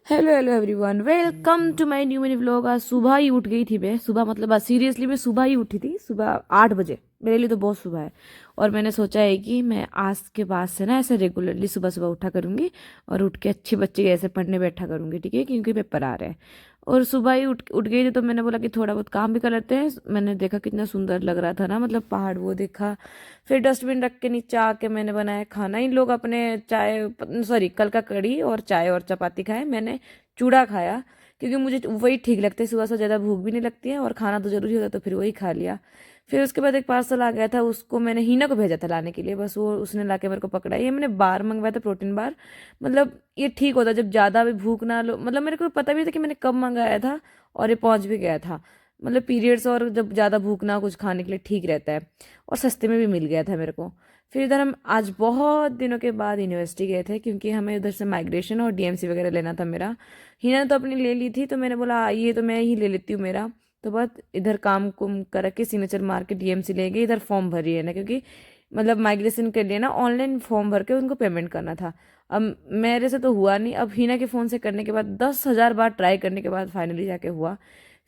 Hello hello everyone, welcome to my new mini vlog. आज सुबह ही उठ गई थी मैं। सुबह मतलब आज सीरियसली मैं सुबह ही उठी थी, सुबह 8 बजे। मेरे लिए तो बहुत सुबह है। और मैंने सोचा है कि मैं आज के बाद से ना ऐसे रेगुलरली सुबह सुबह उठा करूँगी और उठ के अच्छी बच्ची ऐसे पढ़ने बैठा करूँगी, ठीक है, क्योंकि पेपर आ रहे हैं। और सुबह ही उठ उठ गई थी तो मैंने बोला कि थोड़ा बहुत काम भी कर लेते हैं। मैंने देखा कितना सुंदर लग रहा था ना, मतलब पहाड़ वो देखा। फिर डस्टबिन रख के नीचे आके मैंने बनाया खाना। इन लोग अपने चाय, सॉरी, कल का कढ़ी और चाय और चपाती खाए, मैंने चूड़ा खाया, क्योंकि मुझे वही ठीक लगता है। सुबह से ज़्यादा भूख भी नहीं लगती है और खाना तो ज़रूरी होता है, तो फिर वही खा लिया। फिर उसके बाद एक पार्सल आ गया था, उसको मैंने हीना को भेजा था लाने के लिए, बस वो उसने ला के मेरे को पकड़ा। ये मैंने बार मंगवाया था, प्रोटीन बार। मतलब ये ठीक होता है जब ज़्यादा भी भूख ना लो। मतलब मेरे को पता भी था कि मैंने कब मंगाया था और ये पहुँच भी गया था। मतलब पीरियड्स और जब ज़्यादा भूख ना कुछ खाने के लिए ठीक रहता है। और सस्ते में भी मिल गया था मेरे को। फिर इधर हम आज बहुत दिनों के बाद यूनिवर्सिटी गए थे, क्योंकि हमें उधर से माइग्रेशन और डीएमसी वगैरह लेना था मेरा। हिना ने तो अपनी ले ली थी, तो मैंने बोला ये तो मैं ही ले लेती हूँ मेरा। तो बस इधर काम कुम करके सिग्नेचर मार के डीएमसी ले गई। इधर फॉर्म भरी है ना, क्योंकि मतलब माइग्रेशन के लिए ना ऑनलाइन फॉर्म भर के उनको पेमेंट करना था। अब मेरे से तो हुआ नहीं। अब हिना के फ़ोन से करने के बाद 10,000 बार ट्राई करने के बाद फाइनली जाके हुआ।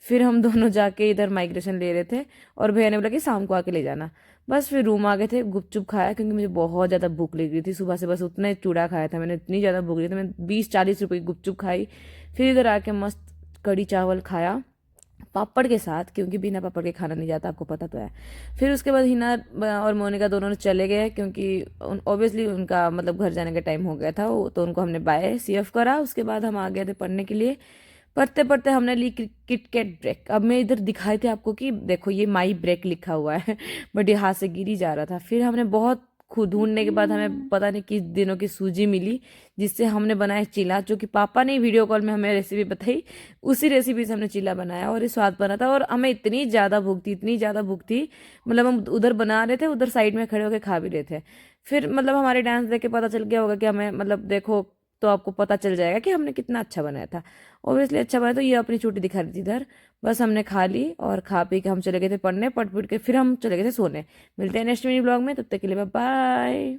फिर हम दोनों जाके इधर माइग्रेशन ले रहे थे और भैया ने बोला कि शाम को आके ले जाना। बस फिर रूम आ गए थे, गुपचुप खाया, क्योंकि मुझे बहुत ज़्यादा भूख लग रही थी सुबह से। बस उतना ही चूड़ा खाया था मैंने, इतनी ज़्यादा भूख लगी थी। मैं 20-40 रुपए की गुपचुप खाई। फिर इधर आके मस्त कढ़ी चावल खाया पापड़ के साथ, क्योंकि बिना पापड़ के खाना नहीं जाता, आपको पता तो है। फिर उसके बाद हिना और मोनिका दोनों ने चले गए, क्योंकि ऑब्वियसली उनका मतलब घर जाने का टाइम हो गया था। वो तो उनको हमने बाय सीएफ करा। उसके बाद हम आ गए थे पढ़ने के लिए। पढ़ते पढ़ते हमने ली किटकैट ब्रेक। अब मैं इधर दिखाई थे आपको कि देखो ये माई ब्रेक लिखा हुआ है बट ये हाथ से गिरी जा रहा था। फिर हमने बहुत खुद ढूंढने के बाद हमें पता नहीं किस दिनों की सूजी मिली, जिससे हमने बनाया चीला, जो कि पापा ने वीडियो कॉल में हमें रेसिपी बताई। उसी रेसिपी से हमने चीला बनाया और ये स्वाद बना था। और हमें इतनी ज़्यादा भूख थी, इतनी ज़्यादा भूख थी, मतलब हम उधर बना रहे थे, उधर साइड में खड़े होकर खा भी रहे थे। फिर मतलब हमारे डांस देख के पता चल गया होगा कि हमें, मतलब देखो तो आपको पता चल जाएगा कि हमने कितना अच्छा बनाया था। ऑब्वियसली अच्छा बना। तो ये अपनी चोटी दिखा रही थी इधर। बस हमने खा ली और खा पी के हम चले गए थे पढ़ने। पढ़ पढ़ के फिर हम चले गए थे सोने। मिलते हैं नेक्स्ट मिनी ब्लॉग में, तब तक के लिए बाय बाय।